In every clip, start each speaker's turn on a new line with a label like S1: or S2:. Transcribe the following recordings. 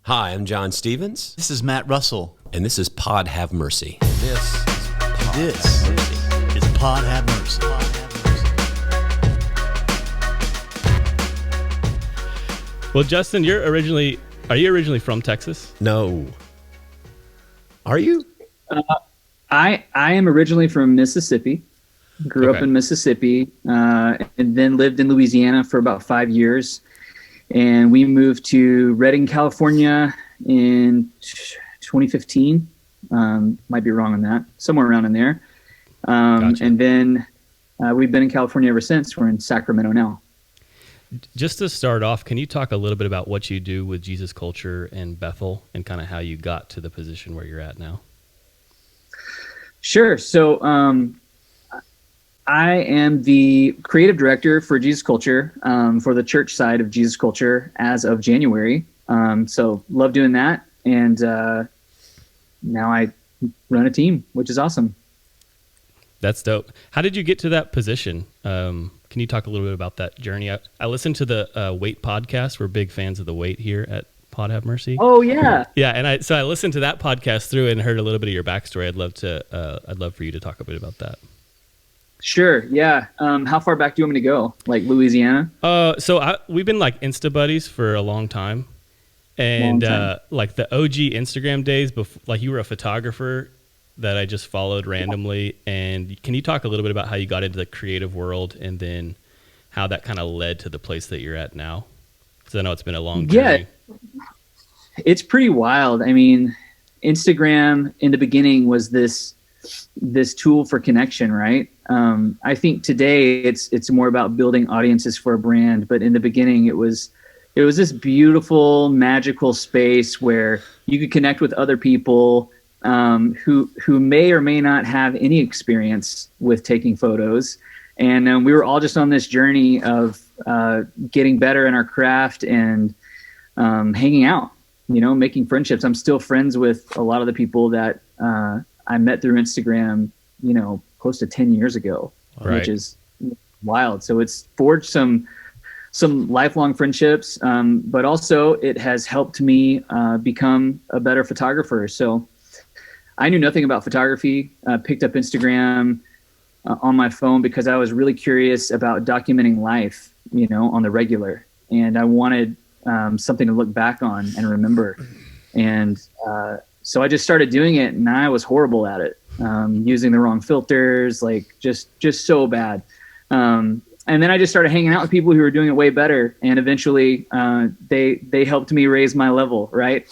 S1: Hi, I'm John Stevens,
S2: This is Matt Russell.
S1: and this is Pod Have Mercy.
S2: This is Pod Have Mercy.
S3: Well, Justin, are you originally from Texas?
S1: No. Are you?
S4: I am originally from Mississippi. Grew up
S3: Okay.
S4: in Mississippi, and then lived in Louisiana for about 5 years. And we moved to Redding, California in 2015. Might be wrong on that. Somewhere around in there.
S3: Gotcha.
S4: And then we've been in California ever since. We're in Sacramento now.
S3: Just to start off, can you talk a little bit about what you do with Jesus Culture and Bethel and kind of how you got to the position where you're at now?
S4: Sure. So I am the creative director for Jesus Culture, for the church side of Jesus Culture as of January. So love doing that. And now I run a team, which is awesome.
S3: That's dope. How did you get to that position? Can you talk a little bit about that journey? I listened to the Wait podcast. We're big fans of the Wait here at Pod Have Mercy.
S4: Oh, yeah.
S3: Yeah, and I listened to that podcast through and heard a little bit of your backstory. I'd love for you to talk a bit about that.
S4: Sure. Yeah. How far back do you want me to go? Like Louisiana?
S3: We've been like Insta buddies for a long time, and like the OG Instagram days before, like you were a photographer that I just followed randomly. And can you talk a little bit about how you got into the creative world and then how that kind of led to the place that you're at now? Because I know it's been a long journey.
S4: Yeah, it's pretty wild. I mean, Instagram in the beginning was this tool for connection, right? I think today it's more about building audiences for a brand, but in the beginning it was this beautiful, magical space where you could connect with other people who may or may not have any experience with taking photos, and we were all just on this journey of getting better in our craft and hanging out, making friendships. I'm still friends with a lot of the people that I met through Instagram, close to 10 years ago,
S3: Right.
S4: which is wild. So it's forged some lifelong friendships, but also it has helped me become a better photographer. So I knew nothing about photography, picked up Instagram on my phone because I was really curious about documenting life, on the regular. And I wanted something to look back on and remember. And so I just started doing it, and I was horrible at it, using the wrong filters, like just so bad. And then I just started hanging out with people who were doing it way better. And eventually they helped me raise my level, right?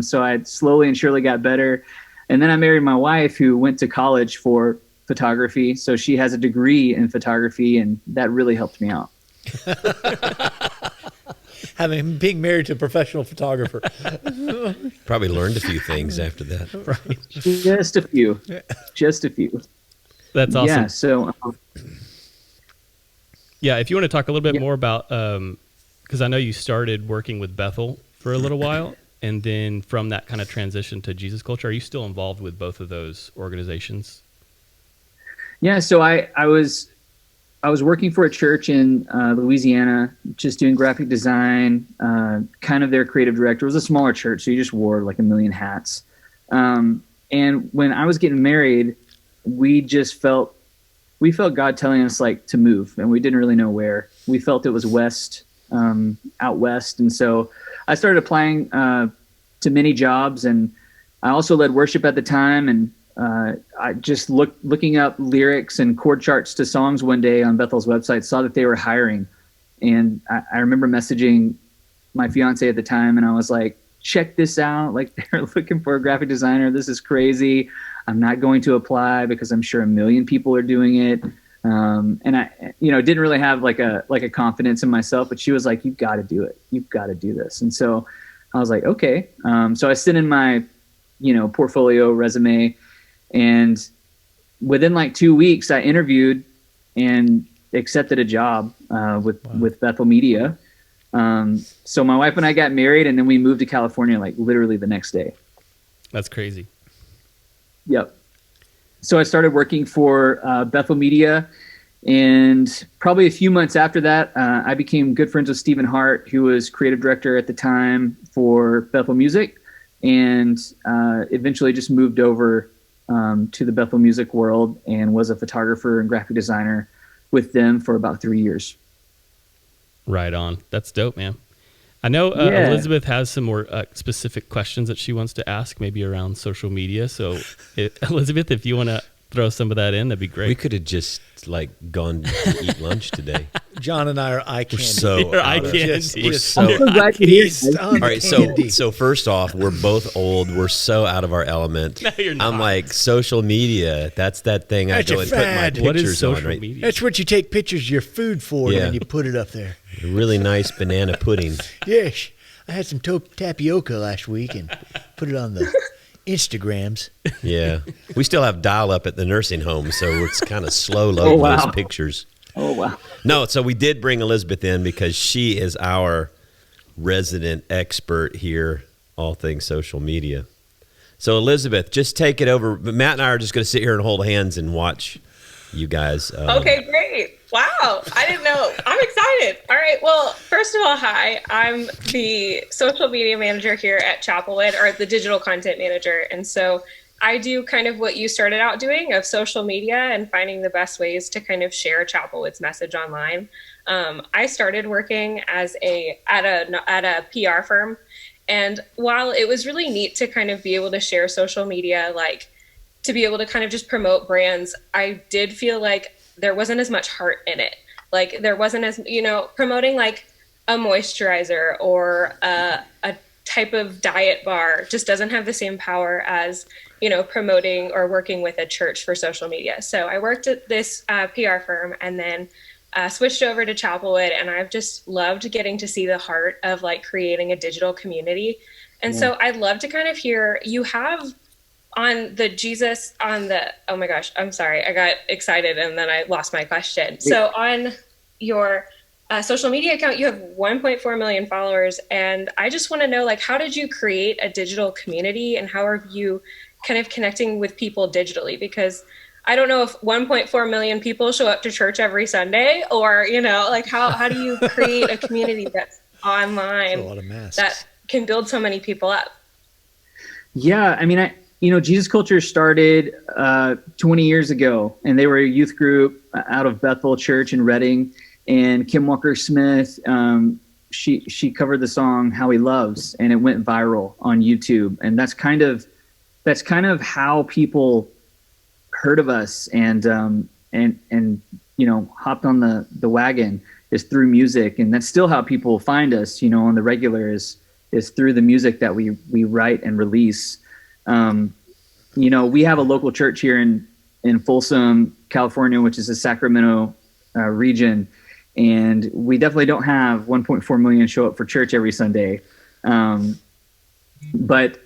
S4: So I slowly and surely got better. And then I married my wife, who went to college for photography. So she has a degree in photography, and that really helped me out.
S5: Being married to a professional photographer.
S1: Probably learned a few things after that.
S3: Right.
S4: Just a few.
S3: That's awesome.
S4: Yeah. So
S3: Yeah, if you want to talk a little bit more about, because I know you started working with Bethel for a little while, and then from that kind of transition to Jesus Culture, are you still involved with both of those organizations?
S4: yeah. So I was working for a church in Louisiana, just doing graphic design, kind of their creative director. It was a smaller church, so you just wore like a million hats. And when I was getting married, we felt God telling us like to move, and we didn't really know where. We felt it was out west. And so I started applying to many jobs, and I also led worship at the time. And I just looking up lyrics and chord charts to songs one day on Bethel's website, saw that they were hiring. And I remember messaging my fiance at the time, and I was like, check this out. Like, they're looking for a graphic designer. This is crazy. I'm not going to apply because I'm sure a million people are doing it. And I, didn't really have like a confidence in myself, but she was like, you've got to do it. You've got to do this. And so I was like, okay. So I sent in my, portfolio resume, and within like 2 weeks I interviewed and accepted a job, with Bethel Media. So my wife and I got married, and then we moved to California, like literally the next day.
S3: That's crazy.
S4: Yep. So I started working for Bethel Media, And probably a few months after that, I became good friends with Stephen Hart, who was creative director at the time for Bethel Music, and eventually just moved over to the Bethel Music world and was a photographer and graphic designer with them for about 3 years.
S3: Right on. That's dope, man. I know
S4: Yeah.
S3: Elizabeth has some more specific questions that she wants to ask, maybe around social media. So, Elizabeth, if you want to throw some of that in, that'd be great.
S1: We could have just like gone to eat lunch today.
S5: John and I are eye
S1: We're
S5: candy.
S1: so
S3: You're eye
S1: out of-
S3: candy.
S1: We're
S5: Just
S1: so.
S4: I'm so glad to hear it.
S1: All right, so first off, we're both old. We're so out of our element.
S3: No, you're not.
S1: I'm like social media. That's that thing I
S5: That's
S1: go
S5: a
S1: and put my
S5: fad.
S1: pictures
S3: What is social
S1: on. Right?
S3: media?
S5: That's what you take pictures of your food for,
S1: Yeah.
S5: and then you put it up there.
S1: A really nice banana pudding.
S5: Yes, I had some tapioca last week and put it on the Instagrams.
S1: Yeah, we still have dial-up at the nursing home, so it's kind of slow loading
S4: wow.
S1: those pictures.
S4: Oh, wow.
S1: No, so we did bring Elizabeth in because she is our resident expert here, all things social media. So Elizabeth, just take it over. Matt and I are just going to sit here and hold hands and watch you guys.
S6: Okay, great. Wow. I didn't know. I'm excited. All right. Well, first of all, hi. I'm the social media manager here at Chapelwood, or the digital content manager. And so I do kind of what you started out doing of social media and finding the best ways to kind of share Chapelwood's message online. I started working at a PR firm. And while it was really neat to kind of be able to share social media, like to be able to kind of just promote brands, I did feel like there wasn't as much heart in it. Like there wasn't as, promoting like a moisturizer or a type of diet bar just doesn't have the same power as, promoting or working with a church for social media. So I worked at this PR firm and then switched over to Chapelwood, and I've just loved getting to see the heart of like creating a digital community. And so I'd love to kind of hear, you have on the oh my gosh, I'm sorry. I got excited and then I lost my question. So on your social media account, you have 1.4 million followers. And I just want to know, like, how did you create a digital community and how are you kind of connecting with people digitally? Because I don't know if 1.4 million people show up to church every Sunday, or, like how do you create a community that's online
S5: A lot of masks.
S6: that can build so many people up?
S4: Yeah, I mean, Jesus Culture started 20 years ago, and they were a youth group out of Bethel Church in Reading. And Kim Walker-Smith, she covered the song "How He Loves," and it went viral on YouTube. And that's kind of how people heard of us and hopped on the wagon, is through music. And that's still how people find us, on the regular, is through the music that we write and release. We have a local church here in Folsom, California, which is a Sacramento region. And we definitely don't have 1.4 million show up for church every Sunday. But,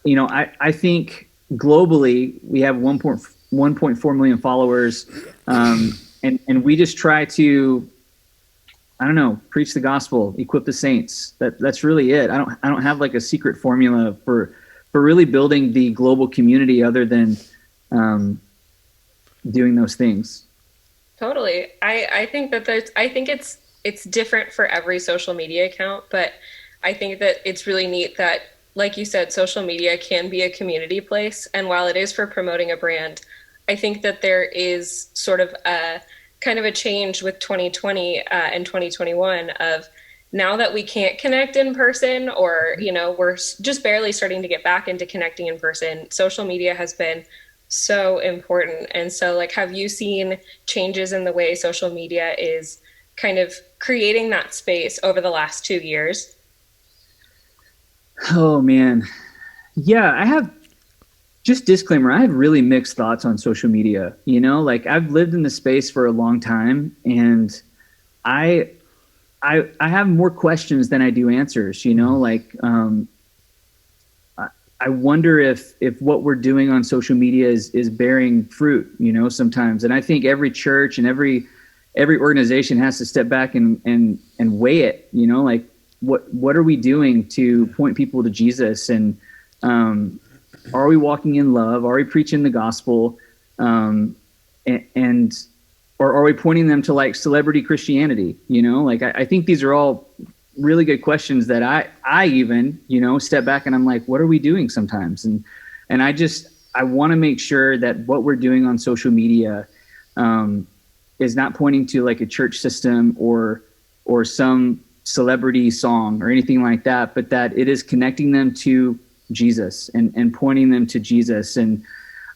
S4: I think globally we have 1.4 million followers. And we just try to, preach the gospel, equip the saints. That's really it. I don't have like a secret formula for really building the global community other than doing those things.
S6: Totally. I think that it's different for every social media account, but I think that it's really neat that, like you said, social media can be a community place. And while it is for promoting a brand, I think that there is sort of a kind of a change with 2020 and 2021 of, now that we can't connect in person, or, we're just barely starting to get back into connecting in person, social media has been so important. And so, like, have you seen changes in the way social media is kind of creating that space over the last 2 years?
S4: Oh man. Yeah, I have, just disclaimer, I have really mixed thoughts on social media. Like, I've lived in the space for a long time, and I have more questions than I do answers, like, I wonder if what we're doing on social media is bearing fruit, sometimes. And I think every church and every organization has to step back and weigh it, like what are we doing to point people to Jesus? And are we walking in love? Are we preaching the gospel? And Or are we pointing them to like celebrity Christianity? Like I think these are all really good questions that I even, step back and I'm like, what are we doing sometimes? And I want to make sure that what we're doing on social media is not pointing to like a church system or some celebrity song or anything like that, but that it is connecting them to Jesus and pointing them to Jesus. And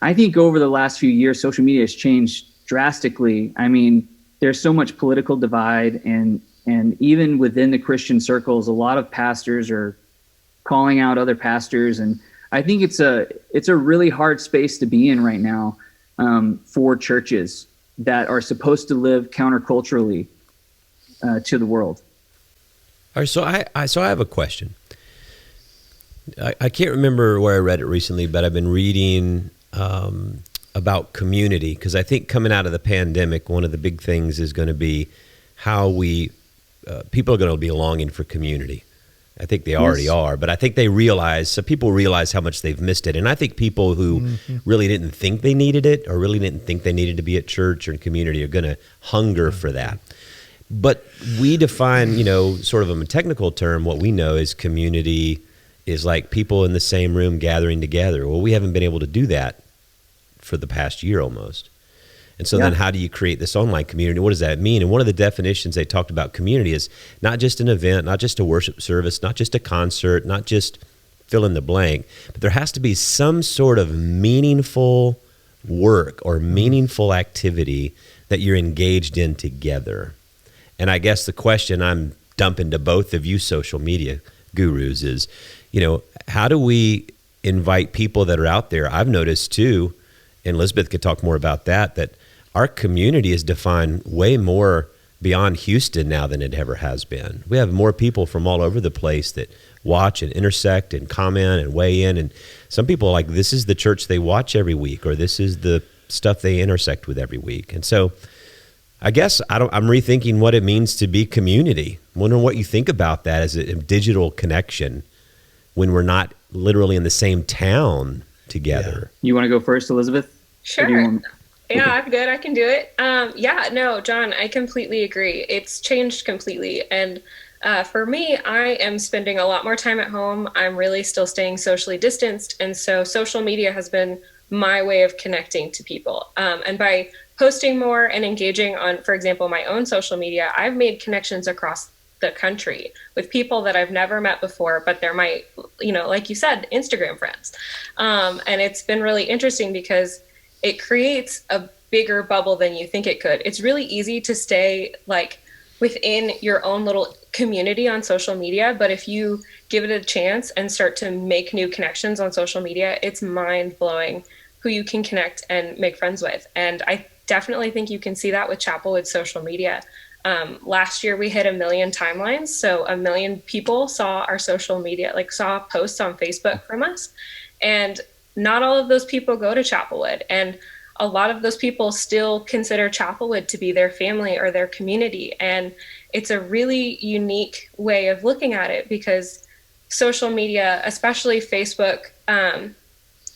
S4: I think over the last few years, social media has changed drastically. I mean, there's so much political divide, and even within the Christian circles, a lot of pastors are calling out other pastors. And I think it's a really hard space to be in right now for churches that are supposed to live counterculturally to the world.
S1: All right, so I have a question. I can't remember where I read it recently, but I've been reading about community, because I think coming out of the pandemic, one of the big things is going to be how people are going to be longing for community. I think they already are, but I think people realize how much they've missed it. And I think people who really didn't think they needed it, or really didn't think they needed to be at church or in community, are going to hunger for that. But we define, sort of a technical term, what we know is community is like people in the same room gathering together. Well, we haven't been able to do that for the past year almost. And so then how do you create this online community? What does that mean? And one of the definitions they talked about community is not just an event, not just a worship service, not just a concert, not just fill in the blank, but there has to be some sort of meaningful work or meaningful activity that you're engaged in together. And I guess the question I'm dumping to both of you social media gurus is, how do we invite people that are out there? I've noticed too, and Elizabeth could talk more about that our community is defined way more beyond Houston now than it ever has been. We have more people from all over the place that watch and intersect and comment and weigh in. And some people are like, this is the church they watch every week, or this is the stuff they intersect with every week. And so I guess I'm rethinking what it means to be community. I'm wondering what you think about that as a digital connection when we're not literally in the same town together.
S4: You want to go first, Elizabeth?
S6: Sure. Yeah, I'm good. I can do it. No, John, I completely agree. It's changed completely. And for me, I am spending a lot more time at home. I'm really still staying socially distanced. And so social media has been my way of connecting to people. And by posting more and engaging on, for example, my own social media, I've made connections across the country with people that I've never met before, but they're my, like you said, Instagram friends. And it's been really interesting because it creates a bigger bubble than you think it could. It's really easy to stay like within your own little community on social media, but if you give it a chance and start to make new connections on social media, it's mind-blowing who you can connect and make friends with. And I definitely think you can see that with Chapelwood social media. Last year we hit 1 million timelines, so 1 million people saw our social media, saw posts on Facebook from us. And not all of those people go to Chapelwood, and a lot of those people still consider Chapelwood to be their family or their community. And it's a really unique way of looking at it, because social media, especially Facebook and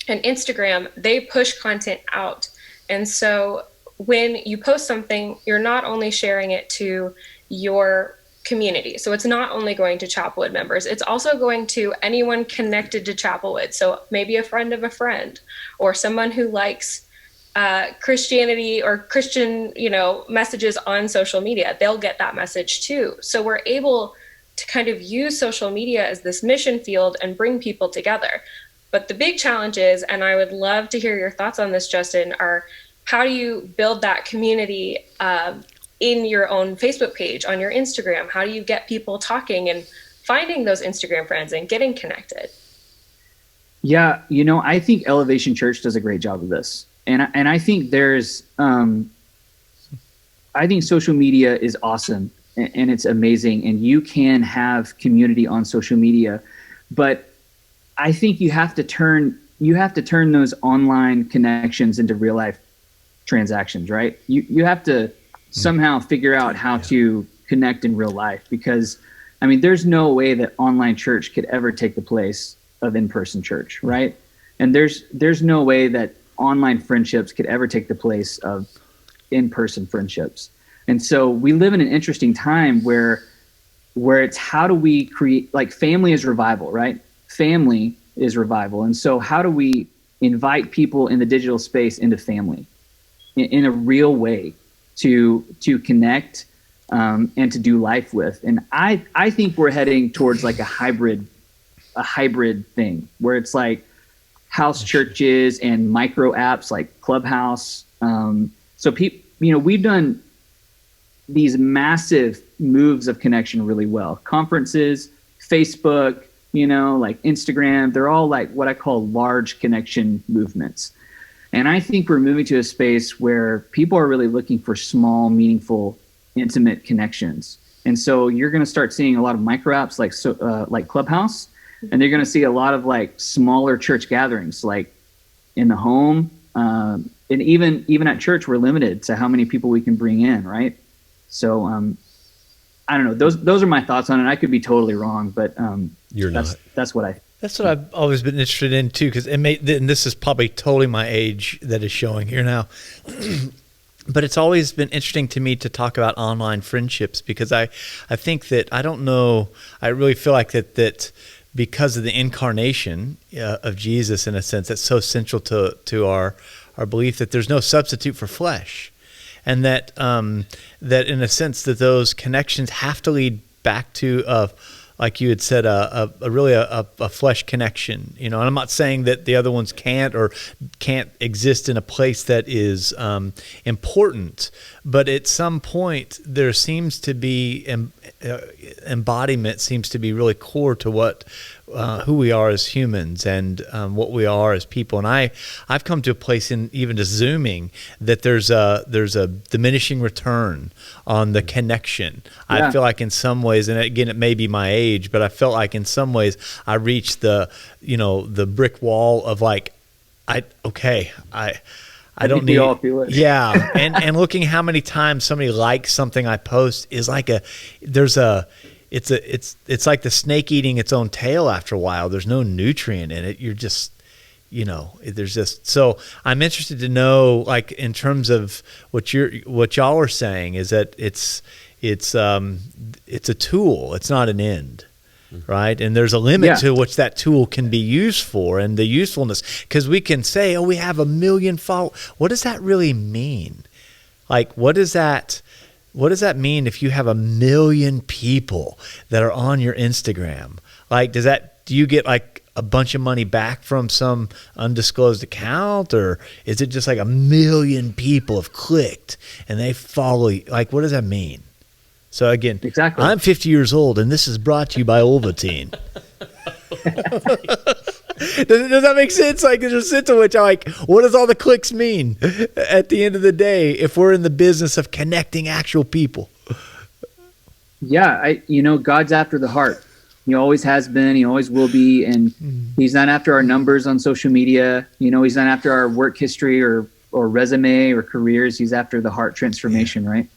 S6: Instagram, they push content out. And so when you post something, you're not only sharing it to your community. So it's not only going to Chapelwood members, it's also going to anyone connected to Chapelwood. So maybe a friend of a friend, or someone who likes Christianity or Christian, messages on social media. They'll get that message too. So we're able to kind of use social media as this mission field and bring people together. But the big challenge is, and I would love to hear your thoughts on this, Justin, are how do you build that community in your own Facebook page, on your Instagram? How do you get people talking and finding those Instagram friends and getting connected?
S4: Yeah, I think Elevation Church does a great job of this. And I think there's, I think social media is awesome and it's amazing, and you can have community on social media, but I think you have to turn those online connections into real life transactions, right? You have to somehow figure out how to connect in real life, because there's no way that online church could ever take the place of in-person church, right? And there's no way that online friendships could ever take the place of in-person friendships. And so we live in an interesting time where it's how do we create, like, family is revival, right? Family is revival. And so how do we invite people in the digital space into family in a real way to connect and to do life with? And I think we're heading towards like a hybrid thing where it's like house churches and micro apps like Clubhouse. So we've done these massive moves of connection really well. Conferences, Facebook, like Instagram, they're all like what I call large connection movements. And I think we're moving to a space where people are really looking for small, meaningful, intimate connections. And so you're going to start seeing a lot of micro apps like Clubhouse, and you're going to see a lot of like smaller church gatherings, like in the home. And even at church, we're limited to how many people we can bring in, right? So I don't know. Those are my thoughts on it. I could be totally wrong, but that's what
S5: I've always been interested in too, because and this is probably totally my age that is showing here now. But it's always been interesting to me to talk about online friendships, because I think that, I don't know, I really feel like that because of the incarnation of Jesus, in a sense, that's so central to our belief that there's no substitute for flesh. And that that in a sense that those connections have to lead back to like you had said, a really flesh connection, And I'm not saying that the other ones can't exist in a place that is important, but at some point there seems to be embodiment seems to be really core to what who we are as humans and what we are as people. And I've come to a place in even just Zooming that there's a diminishing return on the connection. Yeah. I feel like in some ways, and again, it may be my age, but I felt like in some ways I reached the brick wall of like, I don't need.
S4: All feel it.
S5: Yeah, and looking how many times somebody likes something I post is like it's like the snake eating its own tail after a while. There's no nutrient in it. You're just, there's just, so I'm interested to know, like, in terms of what y'all are saying is that it's a tool. It's not an end. Right. And there's a limit to which that tool can be used for, and the usefulness, because we can say, we have 1 million followers. What does that really mean? Like, what does that mean if you have 1 million people that are on your Instagram? Like, do you get like a bunch of money back from some undisclosed account, or is it just like 1 million people have clicked and they follow you? Like, what does that mean? So again, exactly. I'm 50 years old, and this is brought to you by Ovaltine. Does that make sense? Like, there's a sense in which what does all the clicks mean at the end of the day if we're in the business of connecting actual people?
S4: Yeah, God's after the heart. He always has been. He always will be. And he's not after our numbers on social media. He's not after our work history or resume or careers. He's after the heart transformation, right?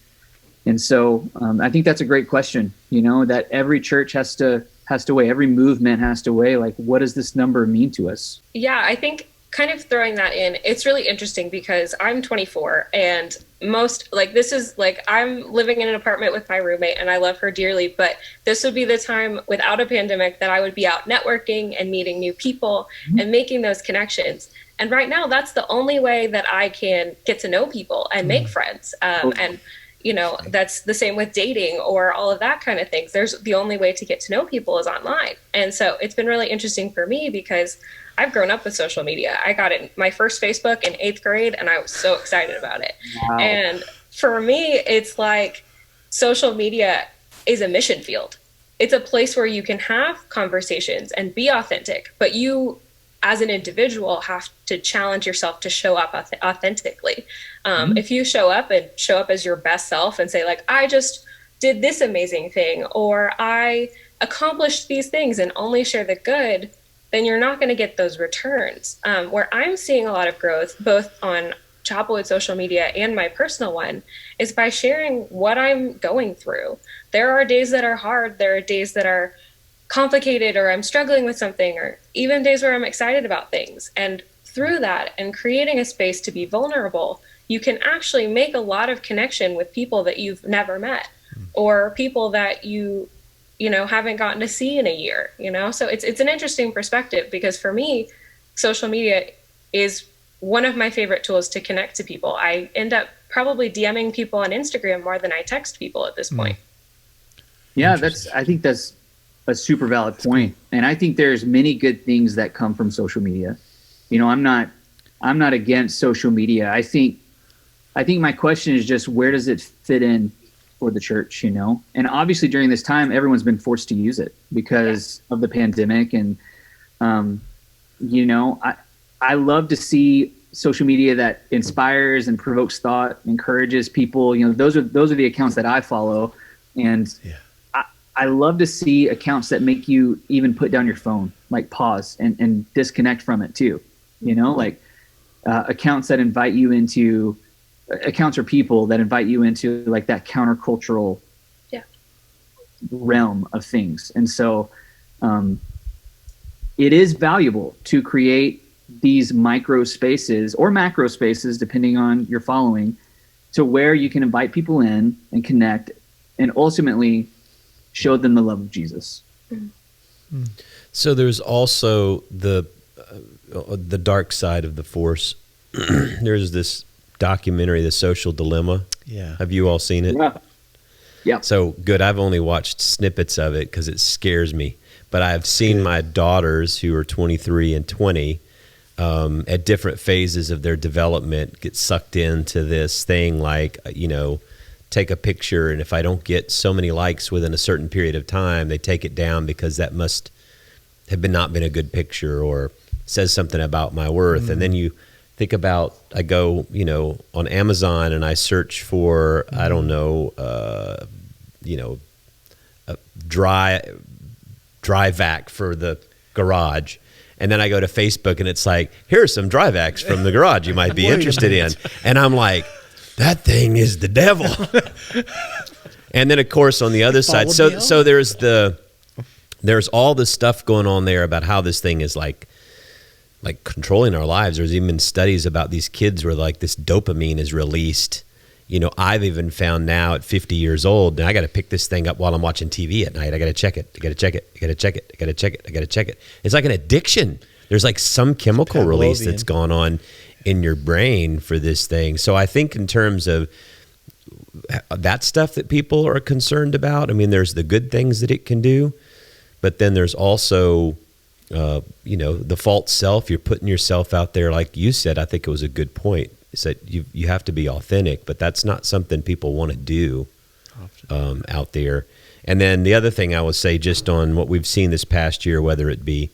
S4: And so I think that's a great question, that every church has to weigh, every movement has to weigh, like, what does this number mean to us?
S6: Yeah, I think kind of throwing that in, it's really interesting because I'm 24 and I'm living in an apartment with my roommate and I love her dearly, but this would be the time without a pandemic that I would be out networking and meeting new people and making those connections. And right now, that's the only way that I can get to know people and make friends. And that's the same with dating or all of that kind of things. The only way to get to know people is online. And so it's been really interesting for me because I've grown up with social media. I got my first Facebook in 8th grade and I was so excited about it. Wow. And for me, it's like social media is a mission field. It's a place where you can have conversations and be authentic, but you as an individual have to challenge yourself to show up authentically. If you show up as your best self and say, like, I just did this amazing thing, or I accomplished these things, and only share the good, then you're not going to get those returns. Where I'm seeing a lot of growth, both on Chapelwood social media and my personal one, is by sharing what I'm going through. There are days that are hard. There are days that are complicated, or I'm struggling with something, or even days where I'm excited about things. And through that and creating a space to be vulnerable you can actually make a lot of connection with people that you've never met, or people that you know, haven't gotten to see in a year, you know? So it's an interesting perspective, because for me, social media is one of my favorite tools to connect to people. I end up probably DMing people on Instagram more than I text people at this point.
S4: Yeah, I think that's a super valid point. And I think there's many good things that come from social media. You know, I'm not against social media. I think my question is just, where does it fit in for the church, you know? And obviously during this time, everyone's been forced to use it because of the pandemic. And, you know, I love to see social media that inspires and provokes thought, encourages people. You know, those are the accounts that I follow. And I love to see accounts that make you even put down your phone, like pause and disconnect from it too. You know, like accounts that invite you into, accounts or people that invite you into like that countercultural realm of things. And so it is valuable to create these micro spaces or macro spaces, depending on your following, to where you can invite people in and connect and ultimately show them the love of Jesus.
S1: So there's also the dark side of the force. There's this documentary, The Social Dilemma.
S5: Yeah.
S1: Have you all seen it?
S4: Yeah.
S1: So good. I've only watched snippets of it because it scares me. But I've seen my daughters, who are 23 and 20, at different phases of their development, get sucked into this thing like, you know, take a picture, and if I don't get so many likes within a certain period of time, they take it down because that must have not been a good picture or says something about my worth. And then you think about, I go, you know, on Amazon and I search for, I don't know, you know, a dry vac for the garage. And then I go to Facebook and it's like, here's some dry vacs from the garage you might be interested in. And I'm like, that thing is the devil. And then of course on the other side, so there's all this stuff going on there about how this thing is like controlling our lives. There's even studies about these kids where like this dopamine is released. You know, I've even found now at 50 years old, and I got to pick this thing up while I'm watching TV at night. I got to check it. I got to check it. I got to check it. I got to check it. I got to check it. It's like an addiction. There's like some chemical release that's gone on in your brain for this thing. So I think in terms of that stuff that people are concerned about, I mean, there's the good things that it can do, but then there's also, you know, the false self. You're putting yourself out there. Like you said, I think it was a good point. Is that you have to be authentic, but that's not something people want to do out there. And then the other thing I would say, just on what we've seen this past year, whether it be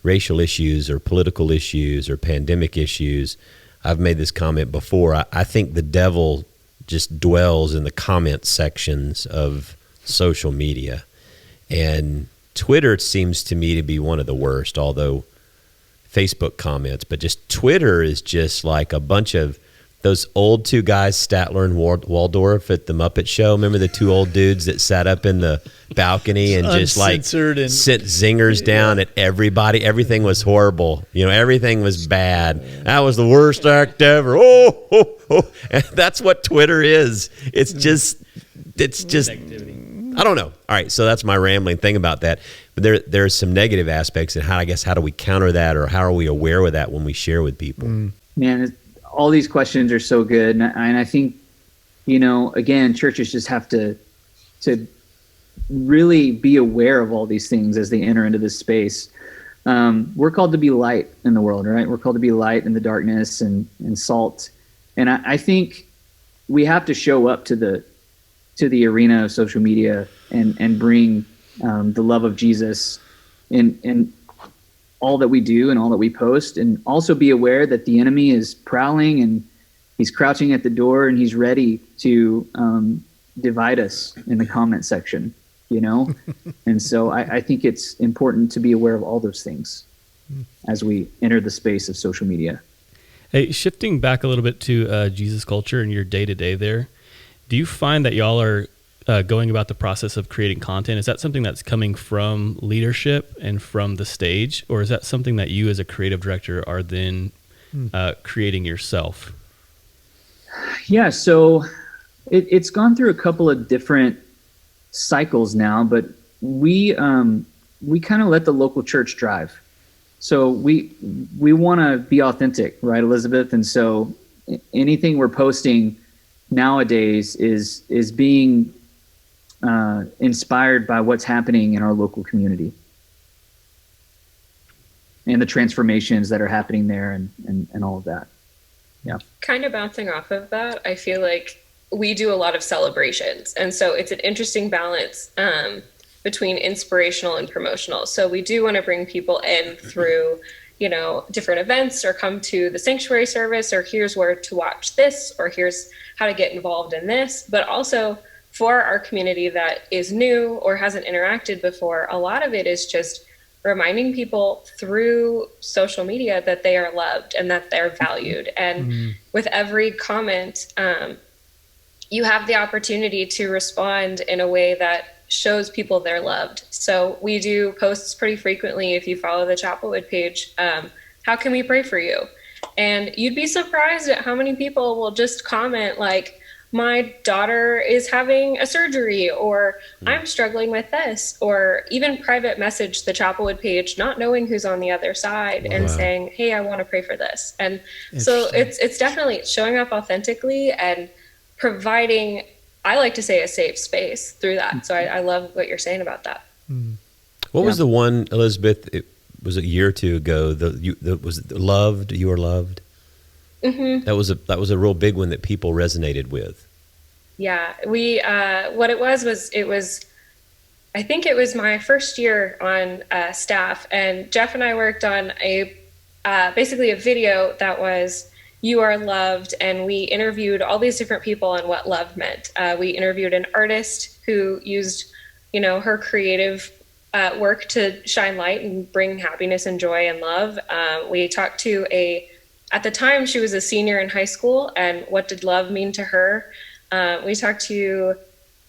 S1: racial issues or political issues or pandemic issues, I've made this comment before. I think the devil just dwells in the comment sections of social media. And Twitter seems to me to be one of the worst, although Facebook comments, but just Twitter is just like a bunch of those old two guys, Statler and Waldorf at the Muppet Show. Remember the two old dudes that sat up in the balcony and just like sent zingers down at everybody? Everything was horrible. You know, everything was bad. That was the worst act ever. And that's what Twitter is. It's just, I don't know. All right, so that's my rambling thing about that. But there's some negative aspects, and how do we counter that, or how are we aware of that when we share with people?
S4: Man, all these questions are so good, and I think, you know, again, churches just have to really be aware of all these things as they enter into this space. We're called to be light in the world, right? We're called to be light in the darkness and salt, and I think we have to show up to the arena of social media and bring the love of Jesus in all that we do and all that we post, and also be aware that the enemy is prowling and he's crouching at the door and he's ready to divide us in the comment section, you know? And so I think it's important to be aware of all those things as we enter the space of social media.
S3: Hey, shifting back a little bit to Jesus culture and your day-to-day there, do you find that y'all are going about the process of creating content? Is that something that's coming from leadership and from the stage, or is that something that you as a creative director are then creating yourself?
S4: Yeah, so it's gone through a couple of different cycles now, but we kind of let the local church drive. So we want to be authentic, right, Elizabeth? And so anything we're posting nowadays is being inspired by what's happening in our local community and the transformations that are happening there and all of that. Yeah.
S6: Kind of bouncing off of that, I feel like we do a lot of celebrations. And so it's an interesting balance between inspirational and promotional. So we do want to bring people in through, different events, or come to the sanctuary service, or here's where to watch this, or here's how to get involved in this. But also for our community that is new or hasn't interacted before, a lot of it is just reminding people through social media that they are loved and that they're valued. And with every comment, you have the opportunity to respond in a way that shows people they're loved. So we do posts pretty frequently. If you follow the Chapelwood page, how can we pray for you? And you'd be surprised at how many people will just comment like, my daughter is having a surgery, or I'm struggling with this, or even private message the Chapelwood page, not knowing who's on the other side, and saying, hey, I want to pray for this. And so it's definitely showing up authentically and providing, I like to say, a safe space through that. So I love what you're saying about that.
S1: What was the one, Elizabeth, it was a year or two ago, was loved, you are loved? Mm-hmm. That was a real big one that people resonated with.
S6: Yeah, we what it was I think it was my first year on staff, and Jeff and I worked on basically a video that was "You Are Loved," and we interviewed all these different people on what love meant. We interviewed an artist who used, her creative work to shine light and bring happiness and joy and love. We talked to at the time, she was a senior in high school, and what did love mean to her? We talked to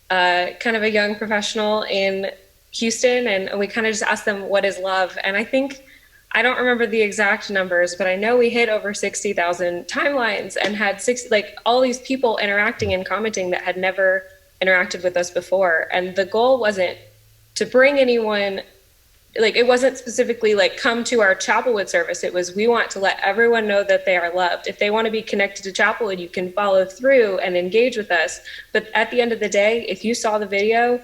S6: kind of a young professional in Houston, and we kind of just asked them, what is love? And I don't remember the exact numbers, but I know we hit over 60,000 timelines and had all these people interacting and commenting that had never interacted with us before. And the goal wasn't to bring anyone, it wasn't specifically come to our Chapelwood service. It was, we want to let everyone know that they are loved. If they want to be connected to Chapelwood, you can follow through and engage with us. But at the end of the day, if you saw the video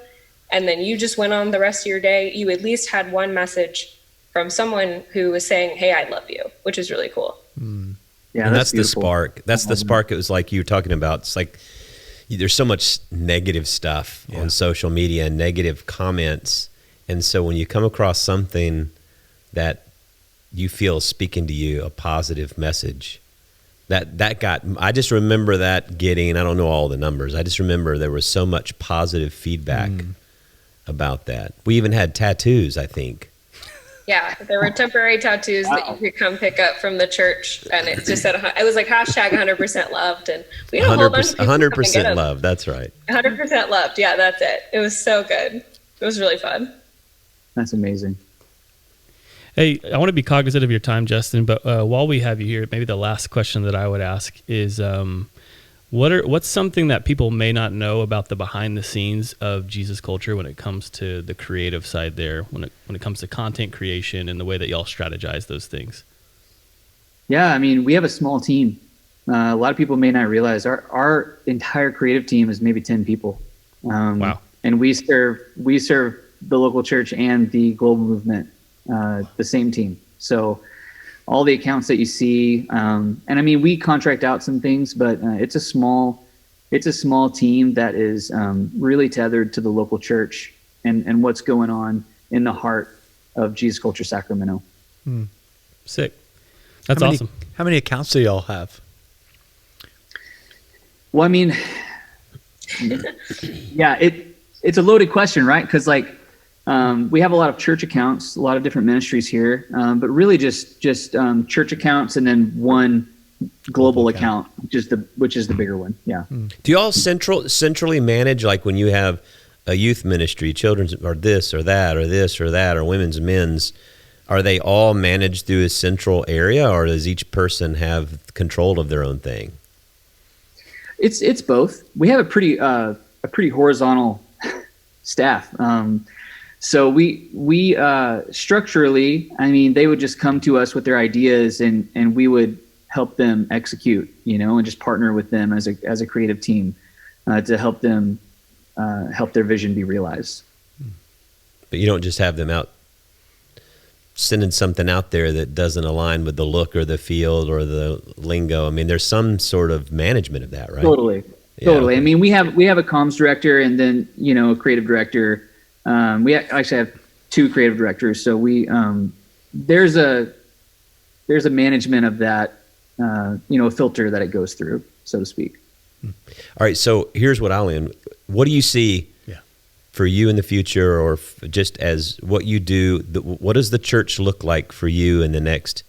S6: and then you just went on the rest of your day, you at least had one message from someone who was saying, hey, I love you, which is really cool.
S4: Yeah,
S1: and that's the spark. That's the spark. It was like you were talking about. It's like there's so much negative stuff on social media and negative comments. And so when you come across something that you feel is speaking to you, a positive message, I just remember that getting, I don't know all the numbers, I just remember there was so much positive feedback about that. We even had tattoos, I think.
S6: Yeah, there were temporary tattoos that you could come pick up from the church, and it just said, it was like hashtag 100% loved, and we had a whole bunch of people
S1: 100% loved, that's right.
S6: 100% loved, yeah, that's it. It was so good. It was really fun.
S4: That's amazing.
S3: Hey, I want to be cognizant of your time, Justin, but while we have you here, maybe the last question that I would ask is, what's something that people may not know about the behind the scenes of Jesus Culture when it comes to the creative side there, when it comes to content creation and the way that y'all strategize those things?
S4: Yeah, I mean, we have a small team. A lot of people may not realize our entire creative team is maybe 10 people.
S3: Wow.
S4: And we serve the local church and the global movement, the same team. So all the accounts that you see, and I mean, we contract out some things, but it's a small team that is really tethered to the local church and what's going on in the heart of Jesus Culture Sacramento.
S3: Sick. That's awesome.
S5: How many accounts do y'all have?
S4: Well, I mean, yeah, it's a loaded question, right? Because we have a lot of church accounts, a lot of different ministries here, but really just church accounts and then one global account, which is the bigger one. Yeah.
S1: Do you all centrally manage, like when you have a youth ministry, children's, or this or that, or this or that, or women's and men's? Are they all managed through a central area, or does each person have control of their own thing?
S4: It's both. We have a pretty horizontal staff. So we structurally, I mean, they would just come to us with their ideas, and we would help them execute, and just partner with them as a creative team to help them help their vision be realized.
S1: But you don't just have them out sending something out there that doesn't align with the look or the feel or the lingo. I mean, there's some sort of management of that, right?
S4: Totally.
S1: Okay.
S4: I mean, we have a comms director and then, a creative director. We actually have 2 creative directors. So there's a management of that, a filter that it goes through, so to speak.
S1: All right. So here's what I'll end. What do you see for you in the future, or just as what you do? What does the church look like for you in the next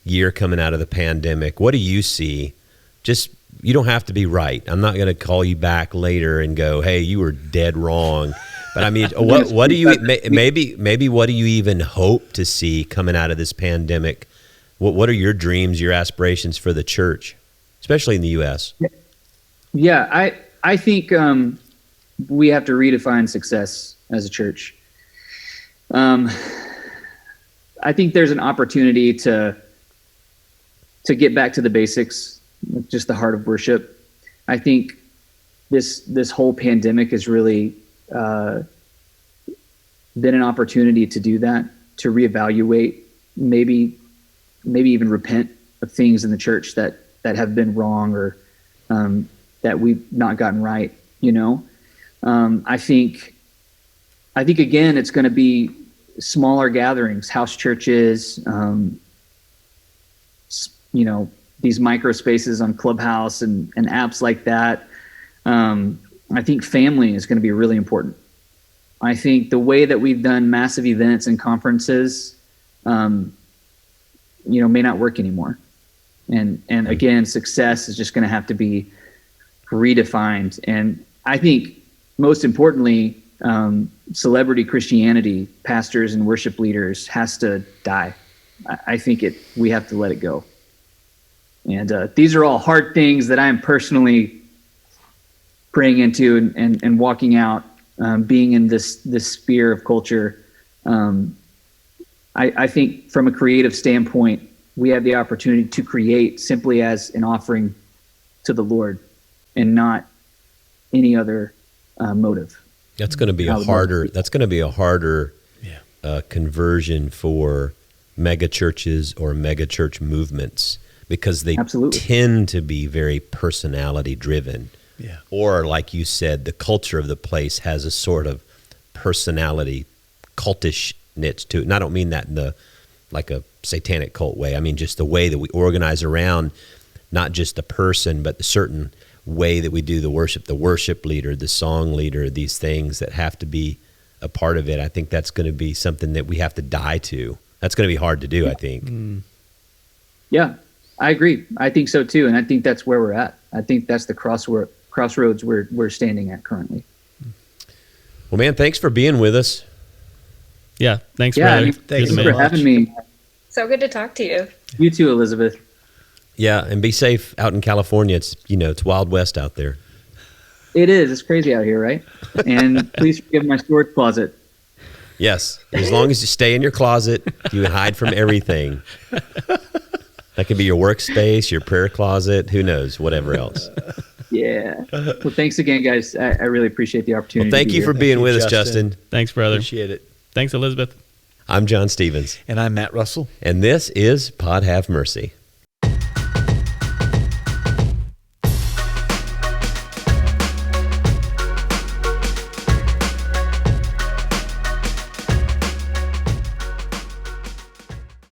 S1: year coming out of the pandemic? What do you see? Just, you don't have to be right. I'm not going to call you back later and go, hey, you were dead wrong. But I mean, what do you, maybe what do you even hope to see coming out of this pandemic? What are your dreams, your aspirations for the church, especially in the U.S.?
S4: Yeah, I think we have to redefine success as a church. I think there's an opportunity to get back to the basics, just the heart of worship. I think this whole pandemic has really been an opportunity to do that, to reevaluate, maybe even repent of things in the church that have been wrong or that we've not gotten right. I think again, it's going to be smaller gatherings, house churches, these micro spaces on Clubhouse and apps like that. I think family is going to be really important. I think the way that we've done massive events and conferences, may not work anymore. And again, success is just going to have to be redefined. And I think most importantly, celebrity Christianity, pastors and worship leaders, has to die. I think we have to let it go. And these are all hard things that I'm personally praying into and walking out, being in this sphere of culture. I think from a creative standpoint, we have the opportunity to create simply as an offering to the Lord and not any other motive.
S1: That's going to be a harder conversion for mega churches or mega church movements, because they tend to be very personality driven.
S5: Yeah.
S1: Or like you said, the culture of the place has a sort of personality cultishness to it. And I don't mean that in like a satanic cult way. I mean just the way that we organize around not just the person, but the certain way that we do the worship leader, the song leader, these things that have to be a part of it. I think that's going to be something that we have to die to. That's going to be hard to do, I think.
S4: Yeah, I agree. I think so too. And I think that's where we're at. I think that's the crossroads we're standing at currently.
S1: Well, man, thanks for being with us.
S3: Yeah, thanks, brother.
S4: Thanks for having me.
S6: So good to talk to you.
S4: You too, Elizabeth.
S1: Yeah, and be safe out in California. It's Wild West out there.
S4: It is. It's crazy out here, right? And please forgive my storage closet.
S1: Yes, as long as you stay in your closet, you can hide from everything. That could be your workspace, your prayer closet, who knows, whatever else.
S4: Yeah. Well, thanks again, guys. I really appreciate the opportunity.
S1: Well, thank you for being with us, Justin.
S3: Thanks, brother.
S5: Appreciate it.
S3: Thanks, Elizabeth.
S1: I'm John Stevens.
S5: And I'm Matt Russell.
S1: And this is Pod Have Mercy.